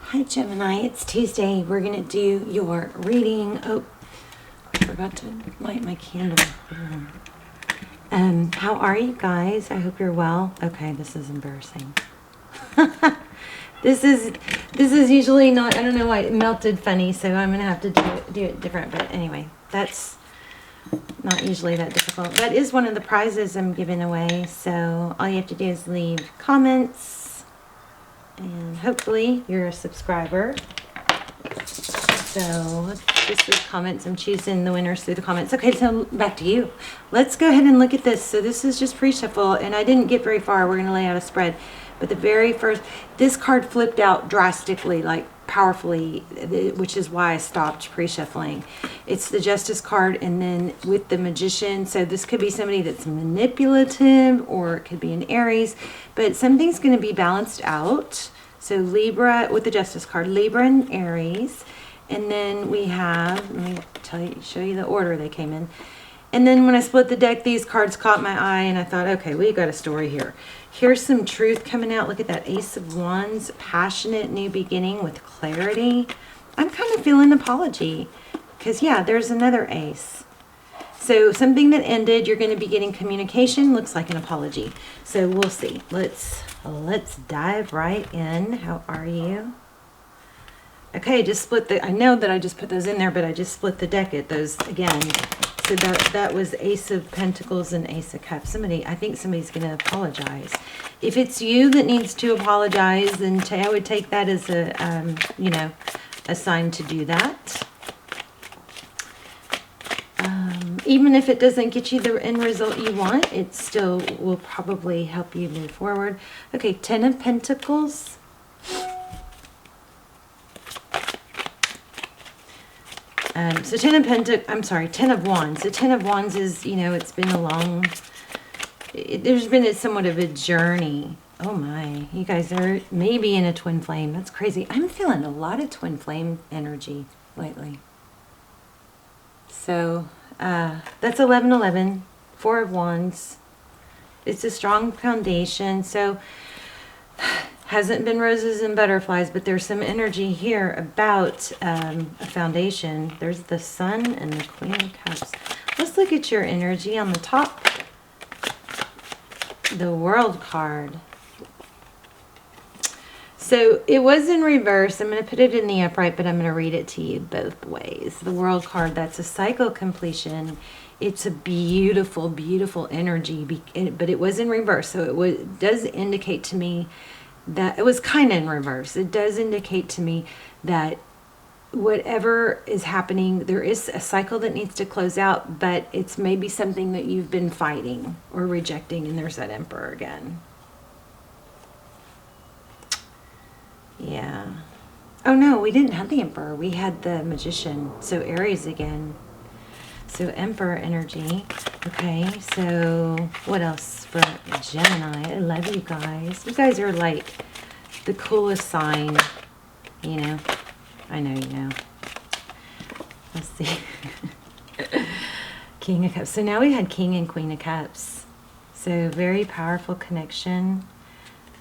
Hi Gemini, it's Tuesday. We're going to do your reading. Oh, I forgot to light my candle. How are you guys? I hope you're well. Okay, this is embarrassing. This is usually not, I don't know why it melted funny, so I'm going to have to do it different. But anyway, that's not usually that difficult. That is one of the prizes I'm giving away. So all you have to do is leave comments. And hopefully you're a subscriber. So let's just leave comments. I'm choosing the winners through the comments. Okay, so back to you. Let's go ahead and look at this. So this is just pre-shuffle, and I didn't get very far. We're going to lay out a spread. But the very first, this card flipped out drastically, like powerfully, which is why I stopped pre-shuffling. It's the Justice card, and then with the Magician. So this could be somebody that's manipulative, or it could be an Aries, but something's going to be balanced out. So Libra with the Justice card, Libra and Aries. And then we have, let me show you the order they came in. And then when I split the deck, these cards caught my eye, and I thought, okay, we got a story here. Here's some truth coming out. Look at that Ace of Wands, passionate new beginning with clarity. I'm kind of feeling apology because, yeah, there's another ace. So something that ended, you're going to be getting communication. Looks like an apology. So we'll see. Let's dive right in. How are you? Okay, just split the, I know that I just put those in there, but I just split the deck at those again. So that was Ace of Pentacles and Ace of Cups. I think somebody's going to apologize. If it's you that needs to apologize, then I would take that as a, you know, a sign to do that. Even if it doesn't get you the end result you want, it still will probably help you move forward. Okay, Ten of Pentacles. So Ten of Wands. The Ten of Wands is, you know, it's been a long, there's been somewhat of a journey. Oh my, you guys are maybe in a twin flame. That's crazy. I'm feeling a lot of twin flame energy lately. So that's 11-11, Four of Wands. It's a strong foundation. So hasn't been roses and butterflies, but there's some energy here about a foundation. There's the Sun and the Queen of Cups. Let's look at your energy on the top. The World card. So it was in reverse. I'm going to put it in the upright, but I'm going to read it to you both ways. The World card, that's a cycle completion. It's a beautiful, beautiful energy, but it was in reverse. So it does indicate to me that it was kind of in reverse. It does indicate to me that whatever is happening, there is a cycle that needs to close out, but it's maybe something that you've been fighting or rejecting, and there's that Emperor again. Yeah. Oh no, we didn't have the Emperor. We had the Magician. So Aries again. So Emperor energy. Okay, so what else for Gemini? I love you guys. You guys are like the coolest sign, you know. I know you know. Let's see. King of Cups. So now we had King and Queen of Cups. So very powerful connection.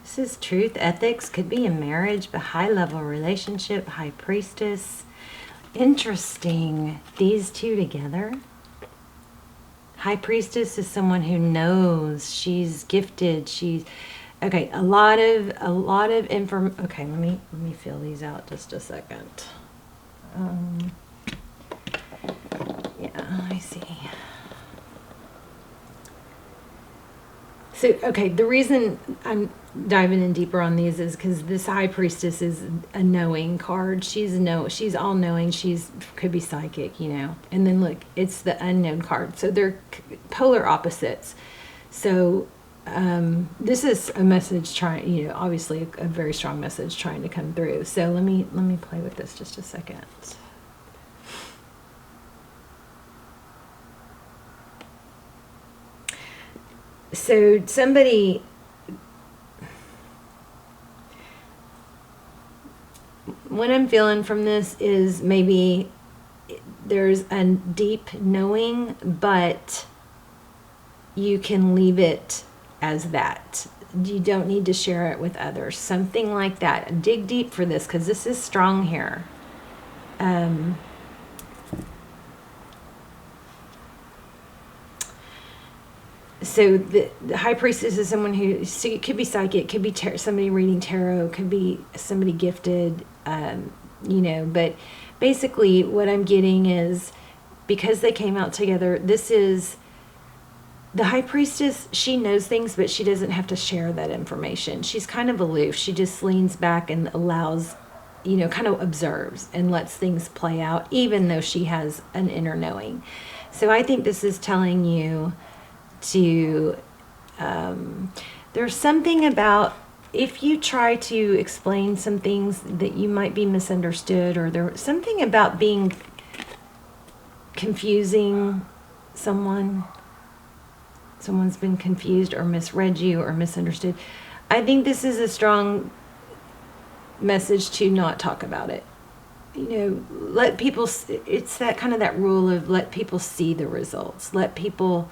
This is truth, ethics. Could be a marriage, but high-level relationship. High Priestess. Interesting. These two together. High Priestess is someone who knows. She's gifted. She's okay. A lot of information. Okay, let me feel these out just a second. Yeah, let me see. So, okay, the reason I'm diving in deeper on these is because this High Priestess is a knowing card. She's all knowing. Could be psychic, you know. And then look, it's the unknown card. So they're polar opposites. So this is a message trying, you know, obviously a very strong message trying to come through. So let me play with this just a second. So somebody, what I'm feeling from this is maybe there's a deep knowing, but you can leave it as that. you don't need to share it with others. Something like that. Dig deep for this, because this is strong here. So the High Priestess is someone who, it could be psychic, could be somebody reading tarot, could be somebody gifted, you know, but basically what I'm getting is, because they came out together, this is the High Priestess. She knows things, but she doesn't have to share that information. She's kind of aloof. She just leans back and allows, you know, kind of observes and lets things play out, even though she has an inner knowing. So I think this is telling you to, there's something about, if you try to explain some things that you might be misunderstood, or there's something about being confusing someone's been confused or misread you or misunderstood. I think this is a strong message to not talk about it. You know, let people, it's that kind of that rule of let people see the results. Let people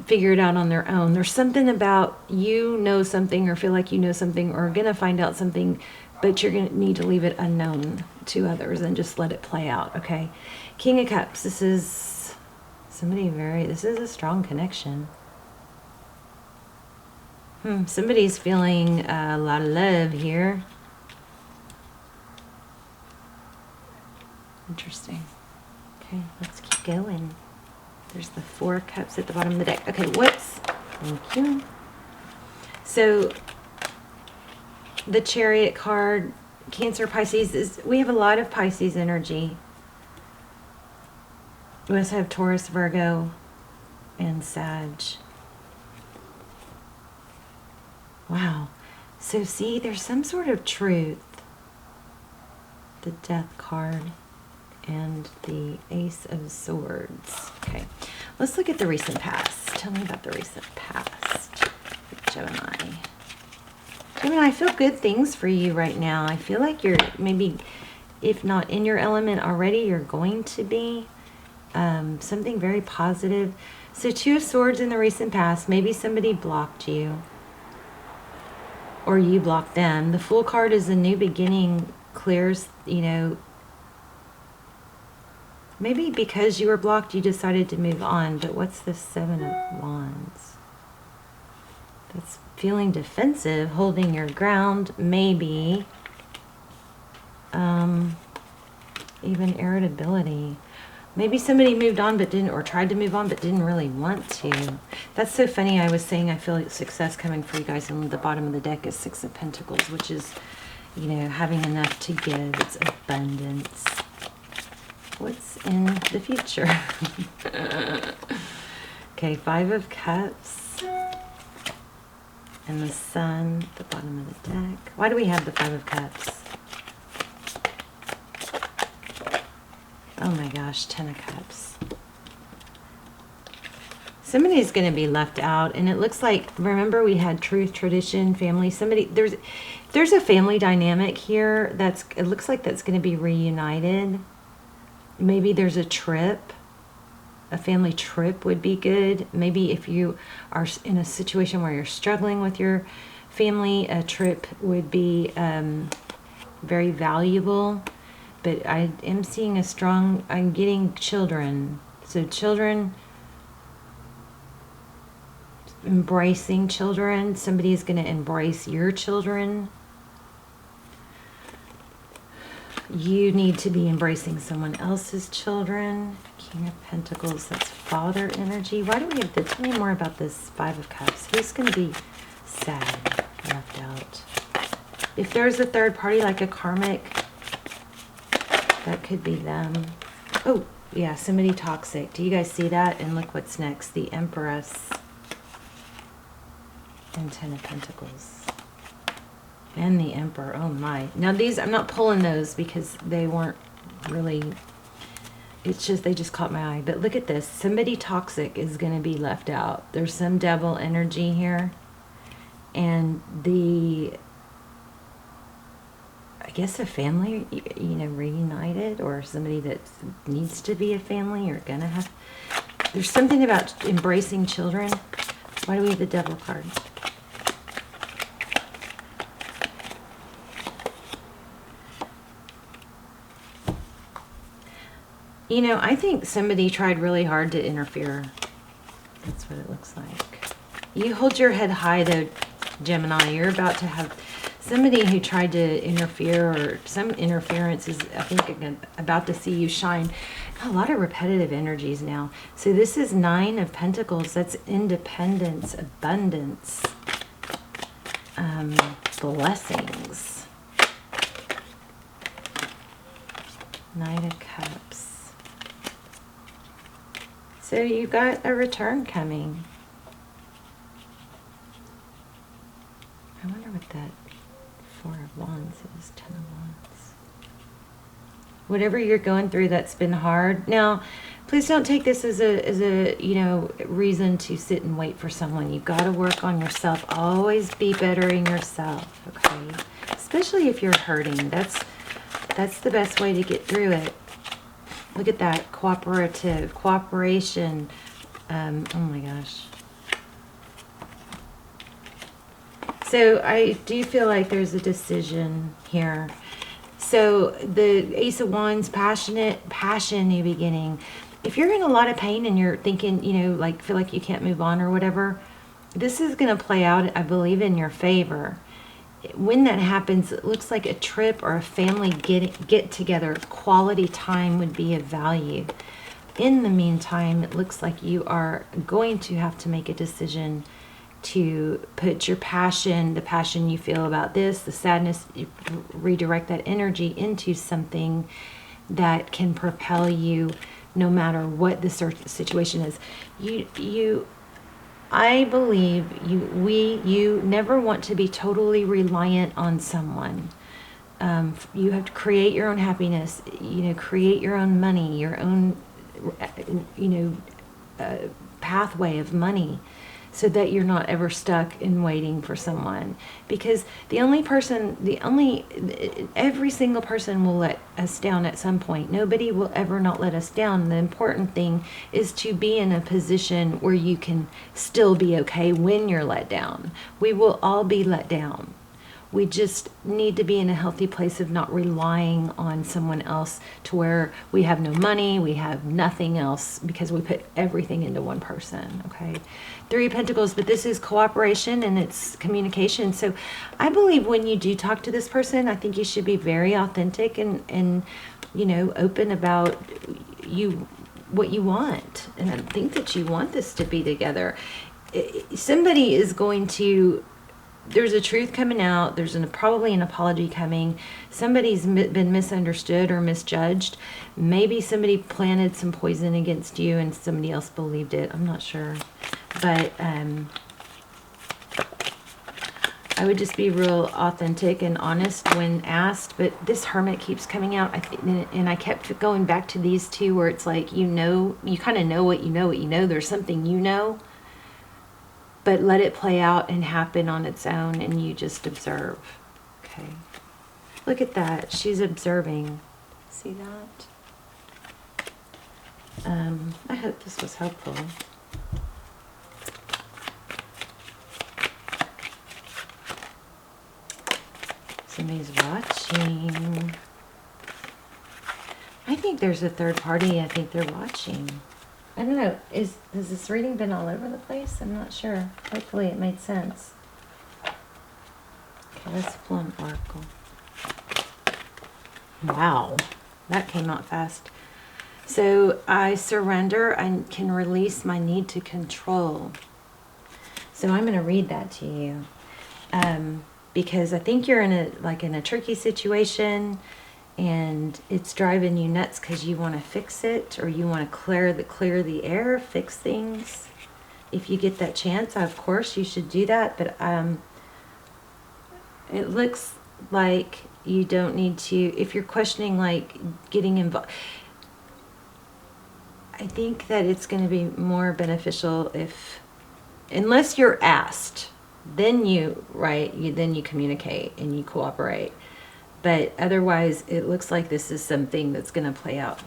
figure it out on their own. There's something about, you know something or feel like you know something or are going to find out something, but you're going to need to leave it unknown to others and just let it play out, okay? King of Cups, this is somebody this is a strong connection. Somebody's feeling a lot of love here. Interesting. Okay, let's keep going. There's the 4 of Cups at the bottom of the deck. Okay, thank you. So, the Chariot card, Cancer, Pisces, we have a lot of Pisces energy. We also have Taurus, Virgo, and Sag. Wow. So see, there's some sort of truth. The Death card and the Ace of Swords. Okay, let's look at the recent past. Tell me about the recent past, Gemini. Gemini, I feel good things for you right now. I feel like you're maybe, if not in your element already, you're going to be. Something very positive. So 2 of Swords in the recent past. Maybe somebody blocked you, or you blocked them. The Fool card is a new beginning, clears, you know, maybe because you were blocked, you decided to move on. But what's the 7 of Wands? That's feeling defensive, holding your ground, maybe. Even irritability. Maybe somebody moved on but didn't, or tried to move on but didn't really want to. That's so funny. I was saying I feel like success coming for you guys, and the bottom of the deck is 6 of Pentacles, which is, you know, having enough to give. It's abundance. What's in the future? Okay, 5 of Cups. And the Sun at the bottom of the deck. Why do we have the 5 of Cups? Oh my gosh, 10 of Cups. Somebody's going to be left out, and it looks like, remember we had truth, tradition, family. Somebody, there's a family dynamic here that's, it looks like that's going to be reunited. Maybe there's a trip. A family trip would be good. Maybe if you are in a situation where you're struggling with your family, a trip would be very valuable. But I am seeing a strong, I'm getting children. So children, embracing children. Somebody is going to embrace your children. You need to be embracing someone else's children. King of Pentacles, that's father energy. Why do we have this? Tell me more about this 5 of Cups. Who's going to be sad, left out? If there's a third party, like a karmic, that could be them. Oh, yeah, somebody toxic. Do you guys see that? And look what's next. The Empress and 10 of Pentacles. And the Emperor. Oh my. Now these, I'm not pulling those because they weren't really, it's just, they just caught my eye. But look at this. Somebody toxic is going to be left out. There's some devil energy here. And the, I guess a family, you know, reunited, or somebody that needs to be a family, or gonna have, there's something about embracing children. Why do we have the Devil card? You know, I think somebody tried really hard to interfere. That's what it looks like. You hold your head high though, Gemini. You're about to have somebody who tried to interfere, or some interference is, I think, about to see you shine. A lot of repetitive energies now. So this is 9 of Pentacles. That's independence, abundance, blessings. Knight of Cups. So you got a return coming. I wonder what that 4 of Wands is. 10 of Wands. Whatever you're going through that's been hard. Now, please don't take this as a you know, reason to sit and wait for someone. You've got to work on yourself. Always be bettering yourself, okay? Especially if you're hurting. That's the best way to get through it. Look at that. Cooperation. Oh my gosh. So I do feel like there's a decision here. So the Ace of Wands, passion, new beginning. If you're in a lot of pain and you're thinking, you know, like feel like you can't move on or whatever, this is going to play out, I believe, in your favor. When that happens, it looks like a trip or a family get together, quality time would be of value. In the meantime, it looks like you are going to have to make a decision to put your passion, the passion you feel about this, the sadness, you redirect that energy into something that can propel you no matter what the situation is. I believe you never want to be totally reliant on someone. You have to create your own happiness, you know, create your own money, your own, you know, pathway of money, so that you're not ever stuck in waiting for someone. Because every single person will let us down at some point. Nobody will ever not let us down. The important thing is to be in a position where you can still be okay when you're let down. We will all be let down. We just need to be in a healthy place of not relying on someone else to where we have no money, we have nothing else, because we put everything into one person, okay? 3 of Pentacles, but this is cooperation and it's communication. So I believe when you do talk to this person, I think you should be very authentic and you know, open about what you want. And I think that you want this to be together. Somebody is going to... There's a truth coming out. There's probably an apology coming. Somebody's been misunderstood or misjudged. Maybe somebody planted some poison against you and somebody else believed it. I'm not sure. But I would just be real authentic and honest when asked. But this Hermit keeps coming out. And I kept going back to these two where it's like, you know, you kind of know what you know. There's something you know. But let it play out and happen on its own, and you just observe. Okay. Look at that. She's observing. See that? I hope this was helpful. Somebody's watching. I think there's a third party. I think they're watching. I don't know, has this reading been all over the place? I'm not sure. Hopefully it made sense. Okay, let's pull an oracle. Wow, that came out fast. So I surrender, I can release my need to control. So I'm going to read that to you. Because I think you're in a tricky situation, and it's driving you nuts because you want to fix it, or you want to clear the air, fix things. If you get that chance, of course you should do that. But it looks like you don't need to. If you're questioning like getting involved, I think that it's going to be more beneficial unless you're asked, then you communicate and you cooperate. But otherwise, it looks like this is something that's going to play out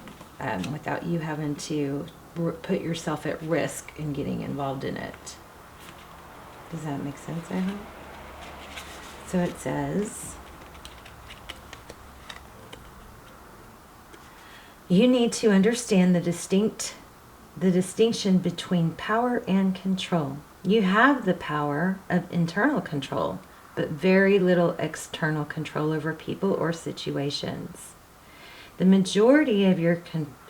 without you having to put yourself at risk in getting involved in it. Does that make sense, I hope? So it says, You need to understand the distinction between power and control. You have the power of internal control, but very little external control over people or situations. The majority of your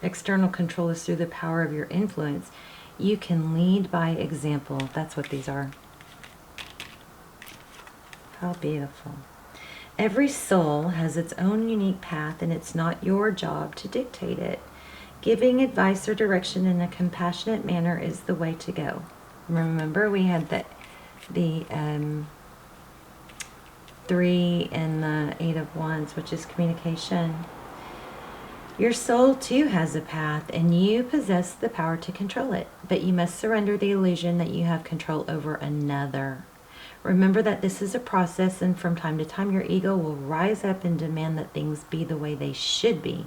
external control is through the power of your influence. You can lead by example. That's what these are. How beautiful. Every soul has its own unique path, and it's not your job to dictate it. Giving advice or direction in a compassionate manner is the way to go. Remember, we had the 3 and the 8 of Wands, which is communication. Your soul too has a path, and you possess the power to control it, but you must surrender the illusion that you have control over another. Remember that this is a process, and from time to time your ego will rise up and demand that things be the way they should be.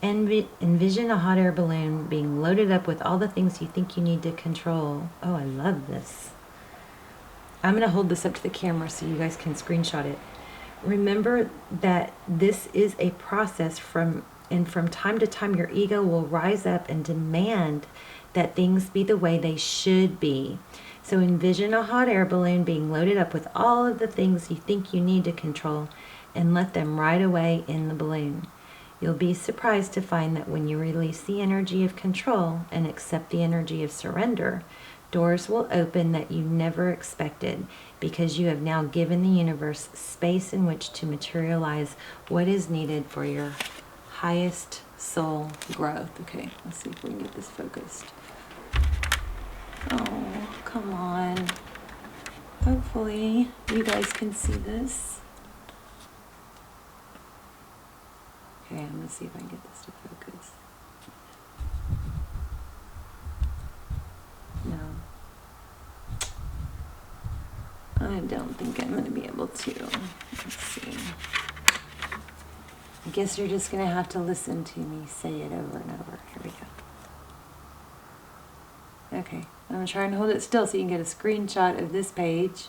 Envision a hot air balloon being loaded up with all the things you think you need to control. Oh, I love this. I'm going to hold this up to the camera so you guys can screenshot it. Remember that this is a process, and from time to time your ego will rise up and demand that things be the way they should be. So envision a hot air balloon being loaded up with all of the things you think you need to control, and let them ride away in the balloon. You'll be surprised to find that when you release the energy of control and accept the energy of surrender, doors will open that you never expected, because you have now given the universe space in which to materialize what is needed for your highest soul growth. Okay, let's see if we can get this focused. Oh, come on. Hopefully you guys can see this. Okay, I'm going to see if I can get this to focus. No. I don't think I'm going to be able to. Let's see. I guess you're just going to have to listen to me say it over and over. Here we go. Okay, I'm going to try and hold it still so you can get a screenshot of this page.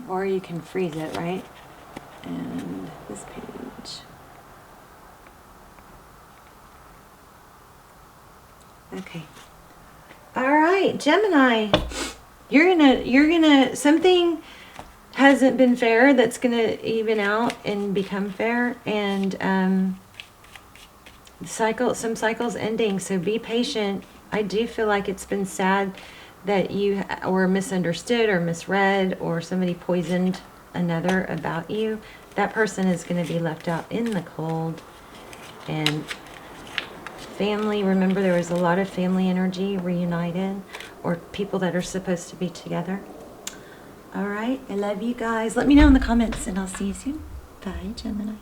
Or you can freeze it, right? And this page. Okay. All right, Gemini. You're gonna something hasn't been fair that's gonna even out and become fair, and some cycles ending, so be patient. I do feel like it's been sad that you were misunderstood or misread, or somebody poisoned another about you. That person is going to be left out in the cold. And family, remember there was a lot of family energy reunited, or people that are supposed to be together. All right, I love you guys. Let me know in the comments, and I'll see you soon. Bye, Gemini.